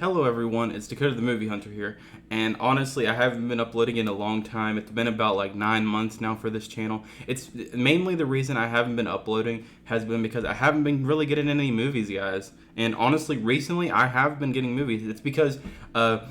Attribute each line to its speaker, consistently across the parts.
Speaker 1: Hello everyone, it's Dakota the Movie Hunter here, and honestly I haven't been uploading in a long time. It's been about like 9 months now for this channel. It's mainly the reason I haven't been uploading has been because I haven't been really getting any movies, guys. And honestly, recently I have been getting movies. It's because I've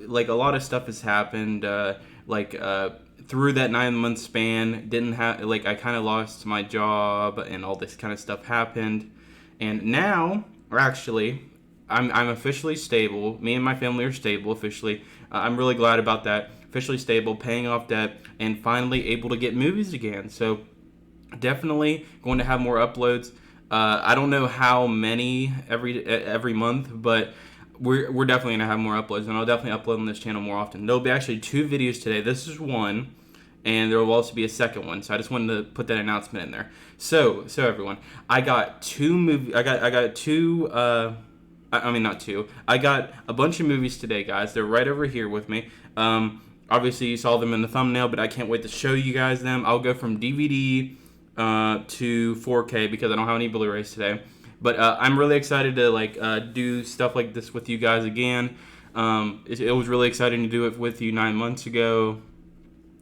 Speaker 1: like a lot of stuff has happened, through that 9 month span. Didn't have like I kind of lost my job and all this kind of stuff happened, and now, or actually, I'm officially stable. Me and my family are stable officially. I'm really glad about that. Officially stable, paying off debt, and finally able to get movies again. So definitely going to have more uploads. I don't know how many every month, but we're definitely gonna have more uploads, and I'll definitely upload on this channel more often. There'll be actually 2 videos today. This is one, and there will also be a second one. So I just wanted to put that announcement in there. So everyone, I got two movie. I got two. I mean, not two. I got a bunch of movies today, guys. They're right over here with me. Obviously, you saw them in the thumbnail, but I can't wait to show you guys them. I'll go from DVD to 4K because I don't have any Blu-rays today. But I'm really excited to do stuff like this with you guys again. It was really exciting to do it with you 9 months ago.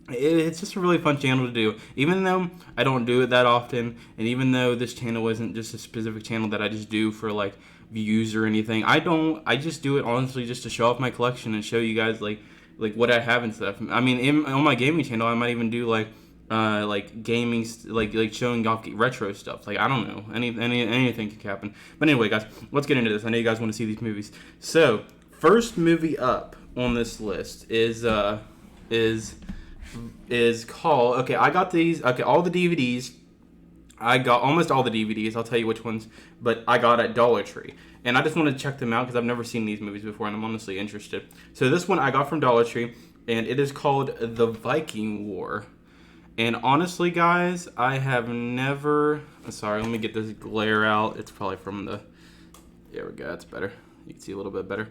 Speaker 1: It's just a really fun channel to do, even though I don't do it that often, and even though this channel isn't just a specific channel that I just do for like views or anything. I just do it honestly just to show off my collection and show you guys like what I have and stuff. I mean, on my gaming channel I might even do like gaming, like showing off retro stuff. Like, I don't know, anything could happen. But anyway, guys, let's get into this. I know you guys want to see these movies. So first movie up on this list is called, okay, I got these, okay, all the DVDs. I got almost all the DVDs. I'll tell you which ones, but I got at Dollar Tree. And I just wanted to check them out because I've never seen these movies before, and I'm honestly interested. So this one I got from Dollar Tree, and it is called The Viking War. And honestly, guys, I have never... Sorry, let me get this glare out. It's probably from the... There we go, that's better. You can see a little bit better.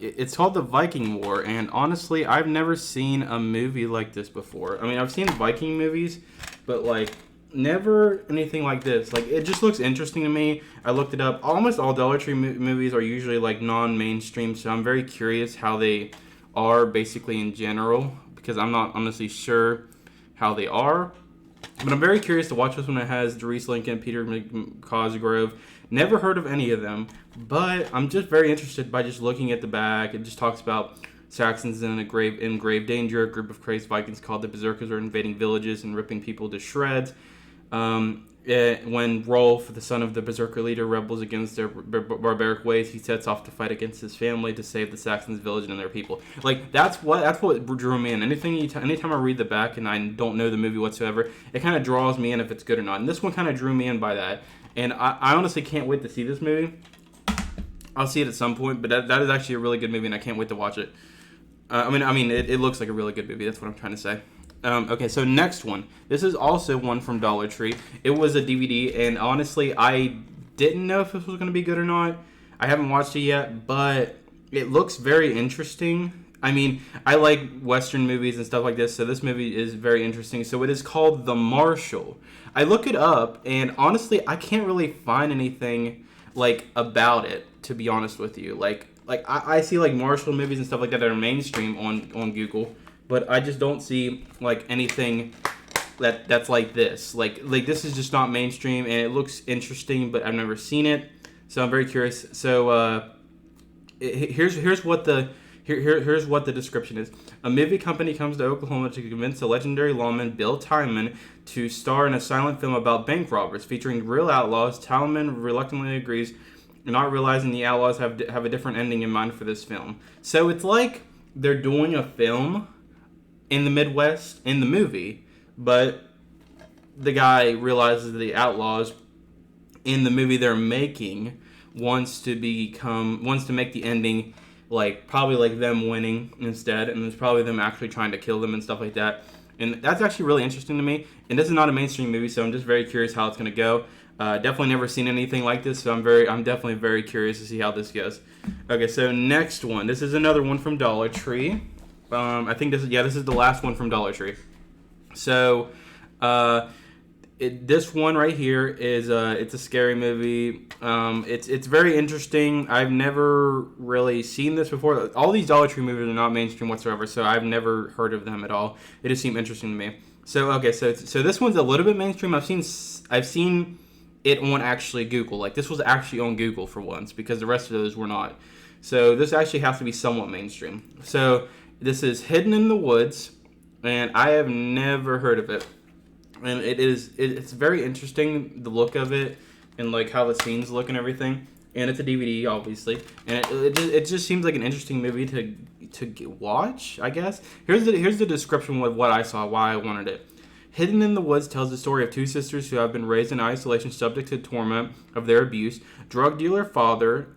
Speaker 1: It's called The Viking War, and honestly, I've never seen a movie like this before. I mean, I've seen Viking movies, but like... never anything like this. Like, it just looks interesting to me. I looked it up. Almost all Dollar Tree movies are usually like non-mainstream, so I'm very curious how they are basically in general, because I'm not honestly sure how they are. But I'm very curious to watch this one. It has Doris Lincoln, Peter Cosgrove. Never heard of any of them, but I'm just very interested by just looking at the back. It just talks about Saxons in grave danger. A group of crazed Vikings called the Berserkers are invading villages and ripping people to shreds. When Rolf, the son of the Berserker leader, rebels against their barbaric ways, he sets off to fight against his family to save the Saxons village and their people. Like, that's what drew me in. Anytime I read the back and I don't know the movie whatsoever, it kind of draws me in if it's good or not. And this one kind of drew me in by that. And I honestly can't wait to see this movie. I'll see it at some point, but that is actually a really good movie, and I can't wait to watch it. It looks like a really good movie. That's what I'm trying to say. Okay, so next one. This is also one from Dollar Tree. It was a DVD, and honestly, I didn't know if this was going to be good or not. I haven't watched it yet, but it looks very interesting. I mean, I like Western movies and stuff like this, so this movie is very interesting. So it is called The Marshal. I look it up, and honestly, I can't really find anything like about it, to be honest with you. Like I see like martial movies and stuff like that are mainstream on Google, but I just don't see like anything that's like this. Like this is just not mainstream, and it looks interesting, but I've never seen it, so I'm very curious. So here's what the description is. A movie company comes to Oklahoma to convince the legendary lawman Bill Tileman to star in a silent film about bank robbers featuring real outlaws. Tileman reluctantly agrees, not realizing the outlaws have a different ending in mind for this film. So it's like they're doing a film in the Midwest in the movie, but the guy realizes the outlaws in the movie they're making wants to make the ending like probably like them winning instead, and it's probably them actually trying to kill them and stuff like that. And that's actually really interesting to me. And this is not a mainstream movie, so I'm just very curious how it's going to go. Definitely never seen anything like this, so I'm definitely very curious to see how this goes. Okay, so next one. This is another one from Dollar Tree. I think this is the last one from Dollar Tree. So this one right here is it's a scary movie. It's very interesting. I've never really seen this before. All these Dollar Tree movies are not mainstream whatsoever, so I've never heard of them at all. They just seem interesting to me. So okay, so this one's a little bit mainstream. I've seen it on actually Google. Like this was actually on Google for once because the rest of those were not. So this actually has to be somewhat mainstream. So this is Hidden in the Woods, and I have never heard of it. And it's very interesting, the look of it and like how the scenes look and everything. And it's a DVD, obviously, and it just seems like an interesting movie to watch, I guess. Here's the description of what I saw, why I wanted it. Hidden in the Woods tells the story of two sisters who have been raised in isolation, subject to torment of their abuse, their drug dealer father.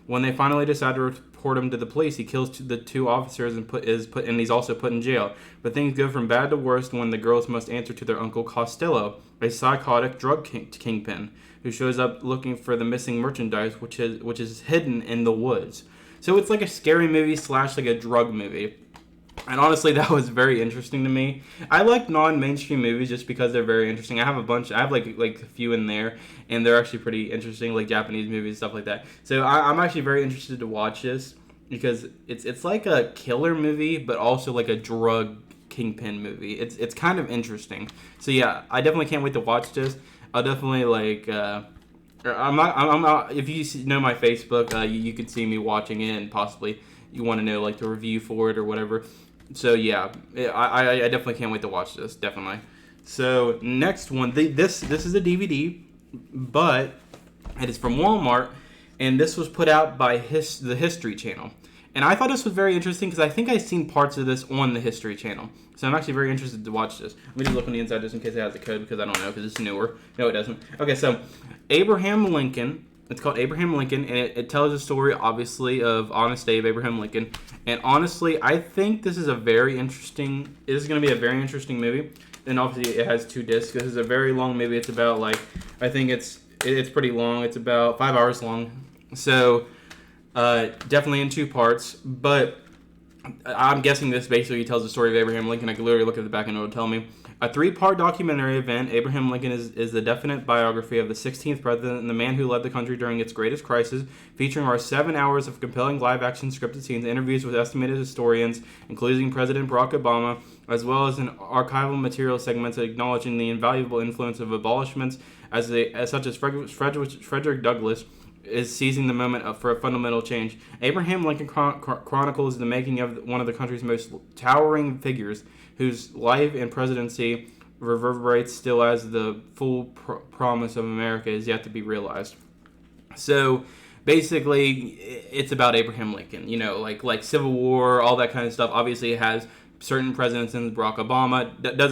Speaker 1: When they finally decide to report him to the police, he kills the two officers and he's also put in jail. But things go from bad to worse when the girls must answer to their uncle Costello, a psychotic drug kingpin, who shows up looking for the missing merchandise, which is hidden in the woods. So it's like a scary movie / like a drug movie. And honestly, that was very interesting to me. I like non-mainstream movies just because they're very interesting. I have a bunch. I have like a few in there, and they're actually pretty interesting, like Japanese movies, stuff like that. So I'm actually very interested to watch this because it's like a killer movie, but also like a drug kingpin movie. It's kind of interesting. So yeah, I definitely can't wait to watch this. I'll definitely like. I'm not. If you know my Facebook, you can see me watching it, and possibly you want to know like the review for it or whatever. So yeah, I definitely can't wait to watch this. Definitely. So next one, this is a DVD, but it is from Walmart, and this was put out by the History Channel. And I thought this was very interesting because I think I've seen parts of this on the History Channel. So I'm actually very interested to watch this. Let me just look on the inside just in case it has a code because I don't know because it's newer. No, it doesn't. Okay, so Abraham Lincoln. It's called Abraham Lincoln, and it tells the story, obviously, of Honest Abe, Abraham Lincoln. And honestly, I think this is going to be a very interesting movie. And obviously, it has 2 discs. This is a very long movie. It's about, I think it's pretty long. It's about 5 hours long. So, definitely in 2 parts. But I'm guessing this basically tells the story of Abraham Lincoln. I can literally look at the back and it'll tell me. A 3-part documentary event, Abraham Lincoln is the definite biography of the 16th president and the man who led the country during its greatest crisis, featuring our 7 hours of compelling live-action scripted scenes, interviews with estimated historians, including President Barack Obama, as well as an archival material segments acknowledging the invaluable influence of abolishments such as Frederick Douglass is seizing the moment for a fundamental change. Abraham Lincoln chronicles the making of one of the country's most towering figures, whose life and presidency reverberates still as the full promise of America is yet to be realized. So basically, it's about Abraham Lincoln. You know, like Civil War, all that kind of stuff. Obviously, it has certain presidents in Barack Obama.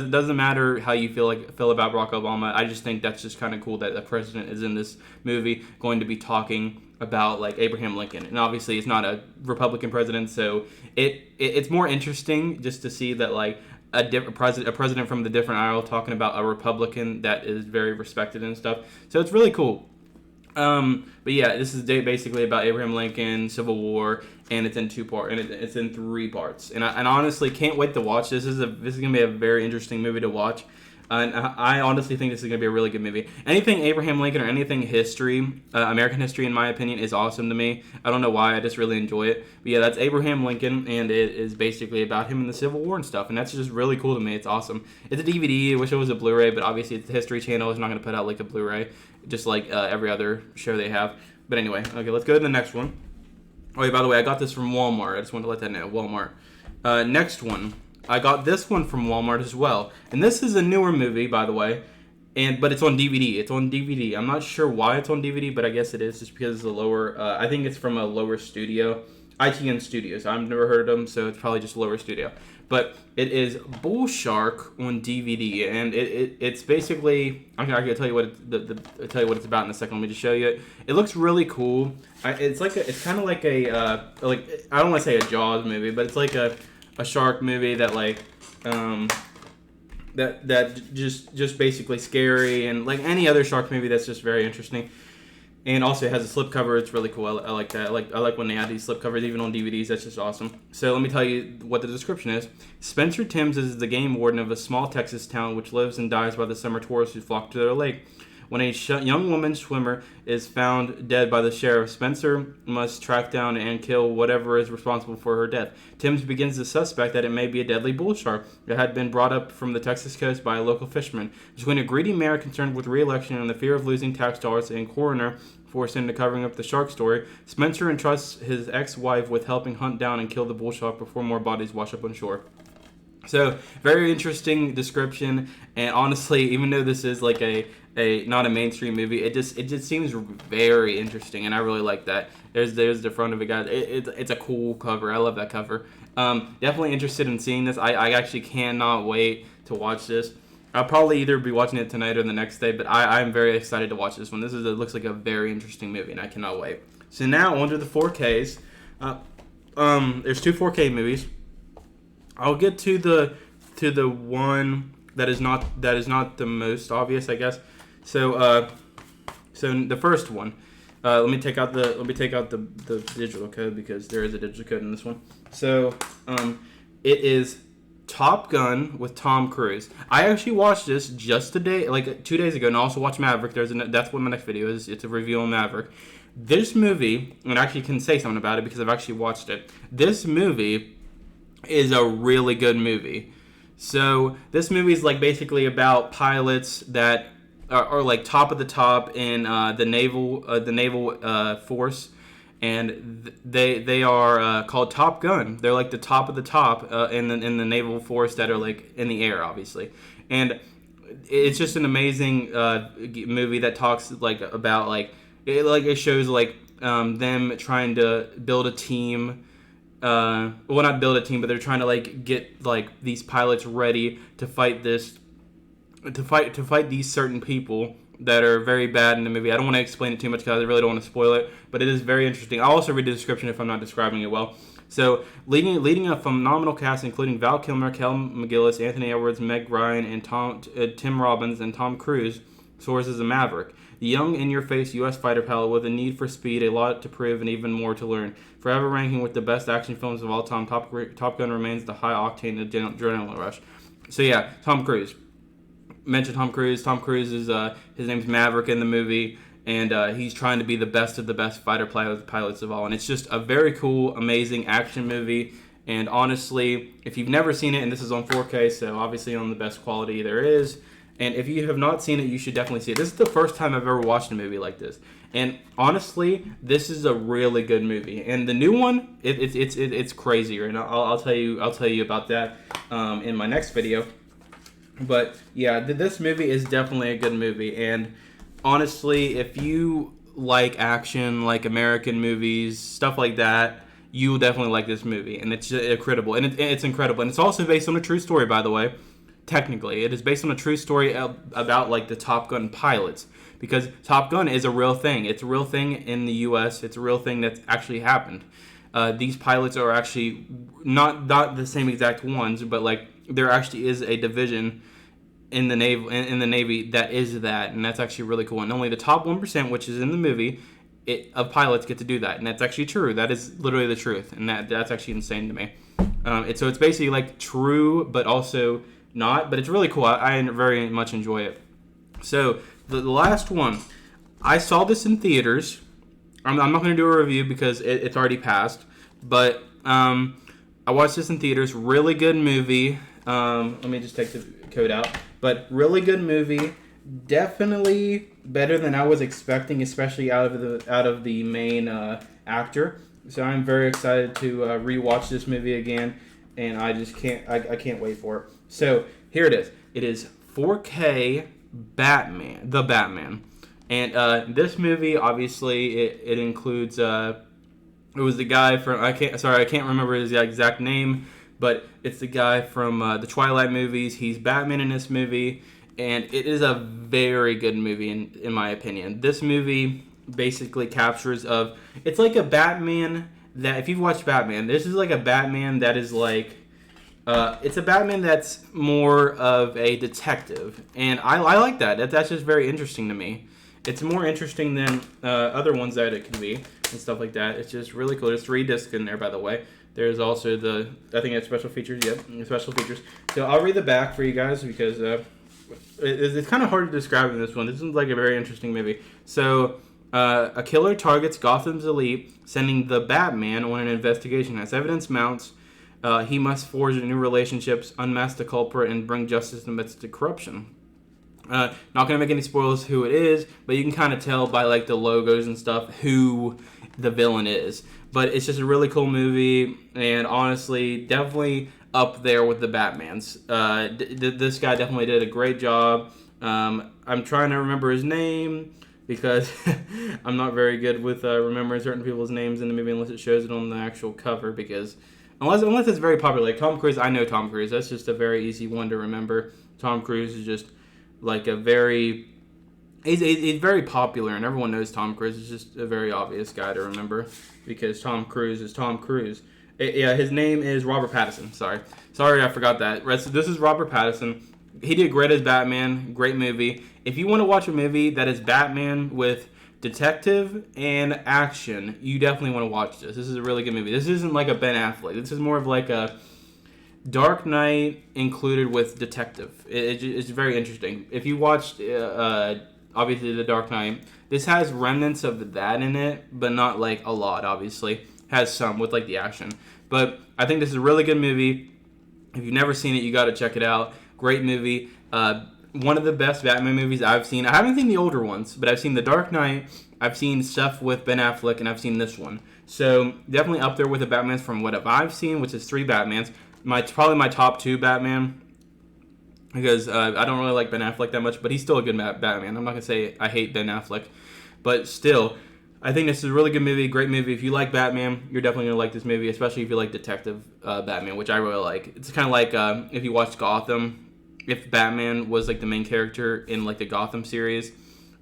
Speaker 1: Doesn't matter how you feel about Barack Obama. I just think that's just kind of cool that the president is in this movie going to be talking about like Abraham Lincoln. And obviously it's not a Republican president, so it's more interesting just to see that like a president from the different aisle talking about a Republican that is very respected and stuff. So it's really cool. But yeah, this is basically about Abraham Lincoln, Civil War, and it's in 2 parts, and it's in 3 parts. And I honestly can't wait to watch this. This is gonna be a very interesting movie to watch. And I honestly think this is going to be a really good movie. Anything Abraham Lincoln or anything history, American history, in my opinion, is awesome to me. I don't know why. I just really enjoy it. But yeah, that's Abraham Lincoln, and it is basically about him in the Civil War and stuff. And that's just really cool to me. It's awesome. It's a DVD. I wish it was a Blu-ray, but obviously it's the History Channel. It's not going to put out like a Blu-ray, just like every other show they have. But anyway, okay, let's go to the next one. Oh, yeah, by the way, I got this from Walmart. I just wanted to let that know. Walmart. Next one. I got this one from Walmart as well. And this is a newer movie, by the way. But it's on DVD. It's on DVD. I'm not sure why it's on DVD, but I guess it is just because it's a lower... I think it's from a lower studio. ITN Studios. I've never heard of them, so it's probably just a lower studio. But it is Bull Shark on DVD. And it's basically... I can tell you what it's about in a second. Let me just show you it. It looks really cool. It's kind of like a... I don't want to say a Jaws movie, but it's like a shark movie that like that just basically scary, and like any other shark movie that's just very interesting. And also it has a slipcover. It's really cool. I like that. I like when they add these slipcovers even on DVDs. That's just awesome. So let me tell you what the description is. Spencer Timms is the game warden of a small Texas town which lives and dies by the summer tourists who flock to their lake. When a young woman swimmer is found dead by the sheriff, Spencer must track down and kill whatever is responsible for her death. Timms begins to suspect that it may be a deadly bull shark that had been brought up from the Texas coast by a local fisherman. Between a greedy mayor concerned with re-election and the fear of losing tax dollars and coroner forced into covering up the shark story, Spencer entrusts his ex-wife with helping hunt down and kill the bull shark before more bodies wash up on shore. So, very interesting description, and honestly, even though this is like a not a mainstream movie, it just seems very interesting, and I really like that. There's the front of it, guys. It's a cool cover. I love that cover. Definitely interested in seeing this. I actually cannot wait to watch this. I'll probably either be watching it tonight or the next day, but I'm very excited to watch this one. It looks like a very interesting movie, and I cannot wait. So now on to the 4Ks. There's two 4K movies. I'll get to the one that is not the most obvious, I guess. So the first one. Let me take out the digital code because there is a digital code in this one. So it is Top Gun with Tom Cruise. I actually watched this just today, like 2 days ago, and I also watched Maverick. That's what my next video is. It's a review on Maverick. This movie, and I actually can say something about it because I've actually watched it. This movie is a really good movie. So this movie is like basically about pilots that are like top of the top in the naval force, and they are called Top Gun. They're like the top of the top in the naval force that are like in the air, obviously. And it's just an amazing movie that talks like about it shows like them trying to build a team. Well, not build a team, but they're trying to like get like these pilots ready to fight these certain people that are very bad in the movie. I don't want to explain it too much because I really don't want to spoil it, but it is very interesting. I'll also read the description if I'm not describing it well. So, leading a phenomenal cast including Val Kilmer, Kel McGillis, Anthony Edwards, Meg Ryan, and Tim Robbins, and Tom Cruise soars as a Maverick. The young, in-your-face U.S. fighter pilot with a need for speed, a lot to prove, and even more to learn. Forever ranking with the best action films of all time, Top Gun remains the high-octane adrenaline rush. So yeah, Tom Cruise. Mentioned Tom Cruise. Tom Cruise is his name's Maverick in the movie, and he's trying to be the best of the best fighter pilots of all. And it's just a very cool, amazing action movie. And honestly, if you've never seen it, and this is on 4K, so obviously on the best quality there is. And if you have not seen it, you should definitely see it. This is the first time I've ever watched a movie like this. And honestly, this is a really good movie. And the new one, it's crazier. And I'll tell you about that in my next video. But yeah, this movie is definitely a good movie. And honestly, if you like action, like American movies, stuff like that, you will definitely like this movie. And it's incredible. And it's incredible. And it's also based on a true story, by the way. Technically, it is based on a true story about like the Top Gun pilots, because Top Gun is a real thing. It's a real thing in the U.S. It's a real thing that's actually happened. These pilots are actually not the same exact ones, but like there actually is a division in the Navy that is that, and that's actually really cool. And only the top 1%, which is in the movie, of pilots get to do that, and that's actually true. That is literally the truth, and that's actually insane to me. So it's basically like true, but also not, but it's really cool. I very much enjoy it. So the last one, I saw this in theaters. I'm not going to do a review because it's already passed, but I watched this in theaters. Really good movie. Let me just take the code out. But really good movie. Definitely better than I was expecting, especially out of the main actor. So I'm very excited to rewatch this movie again, and I just can't wait for it. So here it is. It is 4K Batman, the Batman, and this movie obviously it includes. It was the guy from I can't remember his exact name, but it's the guy from the Twilight movies. He's Batman in this movie, and it is a very good movie in my opinion. This movie basically captures it's like a Batman that if you've watched Batman, this is like a Batman that is like. It's a Batman that's more of a detective, and I like that. That's just very interesting to me. it's more interesting than other ones that it can be and stuff like that. It's just really cool. There's 3 discs in there, by the way. There's also I think it's special features. Yep, special features. So I'll read the back for you guys because it's kind of hard to describe in this one. This is like a very interesting movie. So a killer targets Gotham's elite, sending the Batman on an investigation. As evidence mounts, he must forge new relationships, unmask the culprit, and bring justice amidst the corruption. Not going to make any spoilers who it is, but you can kind of tell by like the logos and stuff who the villain is. But it's just a really cool movie, and honestly, definitely up there with the Batmans. This guy definitely did a great job. I'm trying to remember his name because I'm not very good with remembering certain people's names in the movie unless it shows it on the actual cover. Because unless it's very popular, like Tom Cruise, I know Tom Cruise. That's just a very easy one to remember. Tom Cruise is just like a very... He's very popular, and everyone knows Tom Cruise. Is just a very obvious guy to remember because Tom Cruise is Tom Cruise. Yeah, his name is Robert Pattinson. Sorry, I forgot that. This is Robert Pattinson. He did great as Batman. Great movie. If you want to watch a movie that is Batman with detective and action, you definitely want to watch this. This is a really good movie. This isn't like a Ben Affleck. This is more of like a Dark Knight included with detective. It's very interesting. If you watched... obviously, The Dark Knight. This has remnants of that in it, but not like a lot, obviously. Has some with like the action. But I think this is a really good movie. If you've never seen it, you got to check it out. Great movie. One of the best Batman movies I've seen. I haven't seen the older ones, but I've seen The Dark Knight. I've seen stuff with Ben Affleck, and I've seen this one. So definitely up there with the Batmans from what I've seen, which is 3 Batmans. Probably my top 2 Batman. Because I don't really like Ben Affleck that much, but he's still a good Batman. I'm not going to say I hate Ben Affleck. But still, I think this is a really good movie, great movie. If you like Batman, you're definitely going to like this movie, especially if you like Detective Batman, which I really like. It's kind of like if you watched Gotham, if Batman was like the main character in like the Gotham series.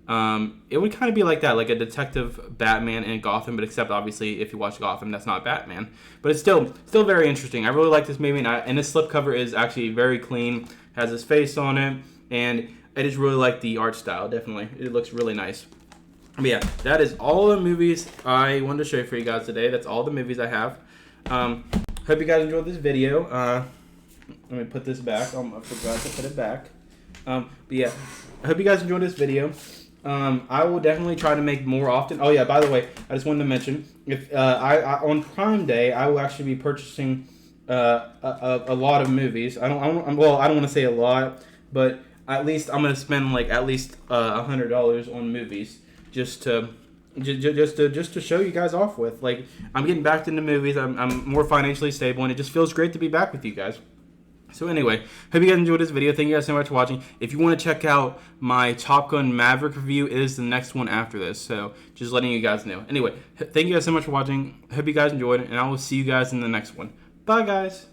Speaker 1: It would kind of be like that, like a detective Batman in Gotham, but except obviously if you watch Gotham, that's not Batman. But it's still very interesting. I really like this movie, and this slipcover is actually very clean, has his face on it, and I just really like the art style, definitely. It looks really nice. But yeah, that is all the movies I wanted to show you for you guys today. That's all the movies I have. Hope you guys enjoyed this video. Let me put this back. I forgot to put it back. But yeah, I hope you guys enjoyed this video. I will definitely try to make more often. Oh yeah, by the way, I just wanted to mention if I on Prime Day I will actually be purchasing a lot of movies. I don't want to say a lot, but at least I'm gonna spend like at least $100 on movies just to show you guys off with. Like I'm getting back into movies. I'm more financially stable, and it just feels great to be back with you guys. So anyway, hope you guys enjoyed this video. Thank you guys so much for watching. If you want to check out my Top Gun Maverick review, it is the next one after this. So just letting you guys know. Anyway, thank you guys so much for watching. Hope you guys enjoyed, and I will see you guys in the next one. Bye, guys.